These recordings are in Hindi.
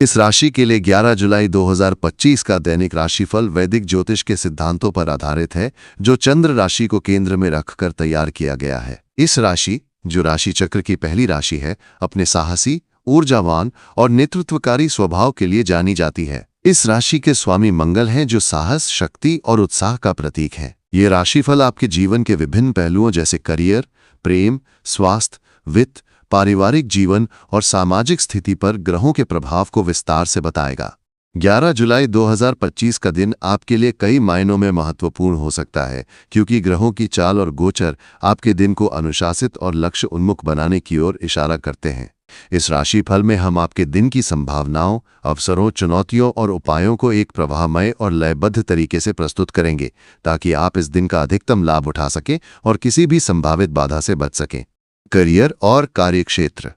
इस राशि के लिए 11 जुलाई 2025 का दैनिक राशिफल वैदिक ज्योतिष के सिद्धांतों पर आधारित है, जो चंद्र राशि को केंद्र में रखकर तैयार किया गया है। इस राशि, जो राशि चक्र की पहली राशि है, अपने साहसी, ऊर्जावान और नेतृत्वकारी स्वभाव के लिए जानी जाती है। इस राशि के स्वामी मंगल हैं, जो साहस, शक्ति और उत्साह का प्रतीक है। ये राशिफल आपके जीवन के विभिन्न पहलुओं जैसे करियर, प्रेम, स्वास्थ्य, वित्त, पारिवारिक जीवन और सामाजिक स्थिति पर ग्रहों के प्रभाव को विस्तार से बताएगा। 11 जुलाई 2025 का दिन आपके लिए कई मायनों में महत्वपूर्ण हो सकता है, क्योंकि ग्रहों की चाल और गोचर आपके दिन को अनुशासित और लक्ष्य उन्मुख बनाने की ओर इशारा करते हैं। इस राशिफल में हम आपके दिन की संभावनाओं, अवसरों, चुनौतियों और उपायों को एक प्रवाहमय और लयबद्ध तरीके से प्रस्तुत करेंगे, ताकि आप इस दिन का अधिकतम लाभ उठा सकें और किसी भी संभावित बाधा से बच सकें। करियर और कार्यक्षेत्र।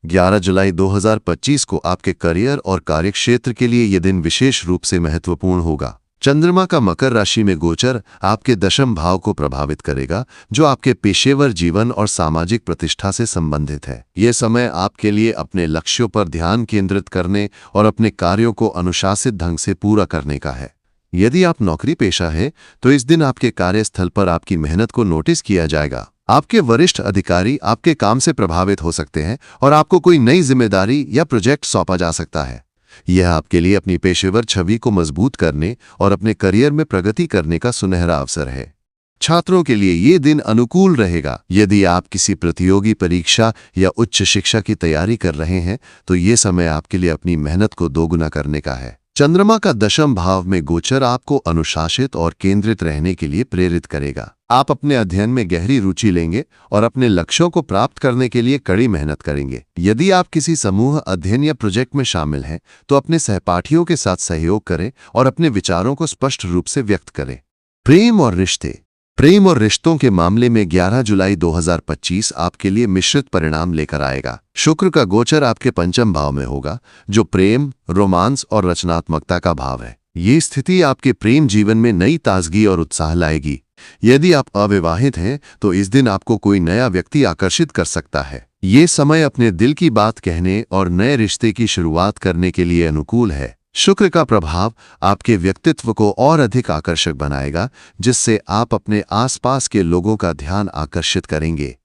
11 जुलाई 2025 को आपके करियर और कार्यक्षेत्र के लिए यह दिन विशेष रूप से महत्वपूर्ण होगा। चंद्रमा का मकर राशि में गोचर आपके दशम भाव को प्रभावित करेगा, जो आपके पेशेवर जीवन और सामाजिक प्रतिष्ठा से संबंधित है। यह समय आपके लिए अपने लक्ष्यों पर ध्यान केंद्रित करने और अपने कार्यों को अनुशासित ढंग से पूरा करने का है। यदि आप नौकरी पेशा है, तो इस दिन आपके कार्यस्थल पर आपकी मेहनत को नोटिस किया जाएगा। आपके वरिष्ठ अधिकारी आपके काम से प्रभावित हो सकते हैं और आपको कोई नई जिम्मेदारी या प्रोजेक्ट सौंपा जा सकता है। यह आपके लिए अपनी पेशेवर छवि को मजबूत करने और अपने करियर में प्रगति करने का सुनहरा अवसर है। छात्रों के लिए ये दिन अनुकूल रहेगा। यदि आप किसी प्रतियोगी परीक्षा या उच्च शिक्षा की तैयारी कर रहे हैं, तो ये समय आपके लिए अपनी मेहनत को दोगुना करने का है। चंद्रमा का दशम भाव में गोचर आपको अनुशासित और केंद्रित रहने के लिए प्रेरित करेगा। आप अपने अध्ययन में गहरी रुचि लेंगे और अपने लक्ष्यों को प्राप्त करने के लिए कड़ी मेहनत करेंगे। यदि आप किसी समूह अध्ययन या प्रोजेक्ट में शामिल हैं, तो अपने सहपाठियों के साथ सहयोग करें और अपने विचारों को स्पष्ट रूप से व्यक्त करें। प्रेम और रिश्ते। प्रेम और रिश्तों के मामले में 11 जुलाई 2025 आपके लिए मिश्रित परिणाम लेकर आएगा। शुक्र का गोचर आपके पंचम भाव में होगा, जो प्रेम, रोमांस और रचनात्मकता का भाव है। ये स्थिति आपके प्रेम जीवन में नई ताजगी और उत्साह लाएगी। यदि आप अविवाहित हैं, तो इस दिन आपको कोई नया व्यक्ति आकर्षित कर सकता है। ये समय अपने दिल की बात कहने और नए रिश्ते की शुरुआत करने के लिए अनुकूल है। शुक्र का प्रभाव आपके व्यक्तित्व को और अधिक आकर्षक बनाएगा, जिससे आप अपने आसपास के लोगों का ध्यान आकर्षित करेंगे।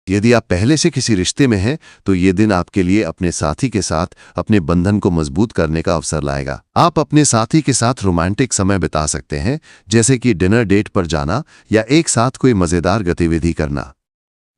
यदि आप पहले से किसी रिश्ते में हैं, तो ये दिन आपके लिए अपने साथी के साथ अपने बंधन को मजबूत करने का अवसर लाएगा। आप अपने साथी के साथ रोमांटिक समय बिता सकते हैं, जैसे कि डिनर डेट पर जाना या एक साथ कोई मजेदार गतिविधि करना।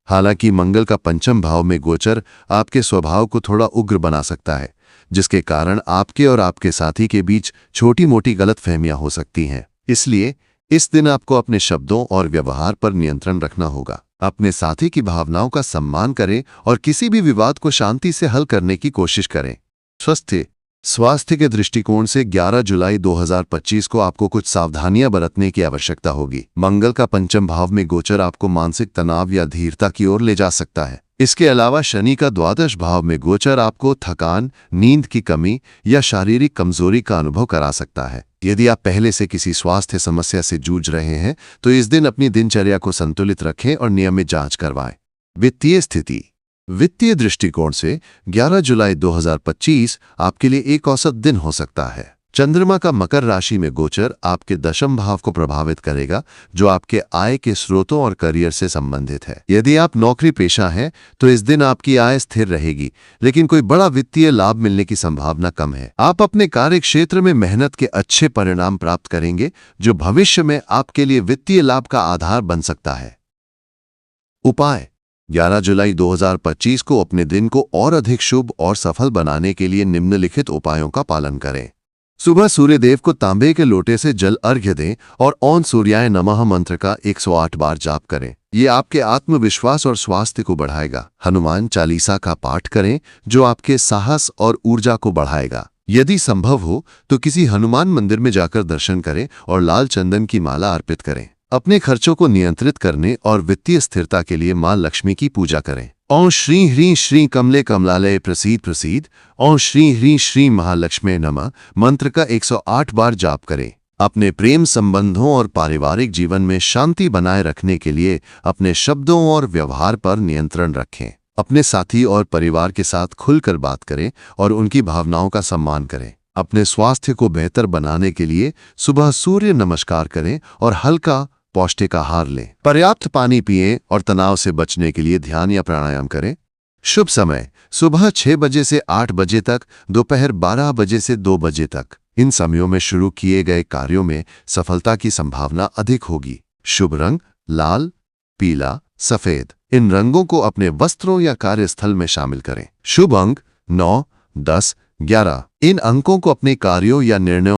हालांकि मंगल का पंचम भाव में गोचर आपके स्वभाव को थोड़ा उग्र बना सकता है, जिसके कारण आपके और आपके साथी के बीच छोटी मोटी गलतफहमियां हो सकती हैं। इसलिए इस दिन आपको अपने शब्दों और व्यवहार पर नियंत्रण रखना होगा। अपने साथी की भावनाओं का सम्मान करें और किसी भी विवाद को शांति से हल करने की कोशिश करें। स्वास्थ्य के दृष्टिकोण से 11 जुलाई 2025 को आपको कुछ सावधानियां बरतने की आवश्यकता होगी। मंगल का पंचम भाव में गोचर आपको मानसिक तनाव या धीरता की ओर ले जा सकता है। इसके अलावा शनि का द्वादश भाव में गोचर आपको थकान, नींद की कमी या शारीरिक कमजोरी का अनुभव करा सकता है। यदि आप पहले से किसी स्वास्थ्य समस्या से जूझ रहे हैं, तो इस दिन अपनी दिनचर्या को संतुलित रखें और नियमित जांच करवाएं। वित्तीय स्थिति। वित्तीय दृष्टिकोण से 11 जुलाई 2025 आपके लिए एक औसत दिन हो सकता है। चंद्रमा का मकर राशि में गोचर आपके दशम भाव को प्रभावित करेगा, जो आपके आय के स्रोतों और करियर से संबंधित है। यदि आप नौकरी पेशा हैं, तो इस दिन आपकी आय स्थिर रहेगी, लेकिन कोई बड़ा वित्तीय लाभ मिलने की संभावना कम है। आप अपने कार्य क्षेत्र में मेहनत के अच्छे परिणाम प्राप्त करेंगे, जो भविष्य में आपके लिए वित्तीय लाभ का आधार बन सकता है। उपाय। 11 जुलाई 2025 को अपने दिन को और अधिक शुभ और सफल बनाने के लिए निम्नलिखित उपायों का पालन करें। सुबह सूर्यदेव को तांबे के लोटे से जल अर्घ्य दें और ओम सूर्याय नमः मंत्र का 108 बार जाप करें। ये आपके आत्मविश्वास और स्वास्थ्य को बढ़ाएगा। हनुमान चालीसा का पाठ करें, जो आपके साहस और ऊर्जा को बढ़ाएगा। यदि संभव हो तो किसी हनुमान मंदिर में जाकर दर्शन करें और लाल चंदन की माला अर्पित करें। अपने खर्चों को नियंत्रित करने और वित्तीय स्थिरता के लिए मां लक्ष्मी की पूजा करें। ओम श्री ह्रीं श्री कमले कमलालय प्रसीद प्रसीद, ओम श्री ह्रीं श्री महालक्ष्मी नमः मंत्र का 108 बार जाप करें। अपने प्रेम संबंधों और पारिवारिक जीवन में शांति बनाए रखने के लिए अपने शब्दों और व्यवहार पर नियंत्रण रखें। अपने साथी और परिवार के साथ खुलकर बात करें और उनकी भावनाओं का सम्मान करें। अपने स्वास्थ्य को बेहतर बनाने के लिए सुबह सूर्य नमस्कार करें और हल्का पौष्टिक आहार लें। पर्याप्त पानी पिएं और तनाव से बचने के लिए ध्यान या प्राणायाम करें। शुभ समय सुबह 6 बजे से 8 बजे तक, दोपहर 12 बजे से 2 बजे तक। इन समयों में शुरू किए गए कार्यों में सफलता की संभावना अधिक होगी। शुभ रंग लाल, पीला, सफेद। इन रंगों को अपने वस्त्रों या कार्यस्थल में शामिल करें। शुभ अंक 9, 10, 11। इन अंकों को अपने कार्यों या निर्णयों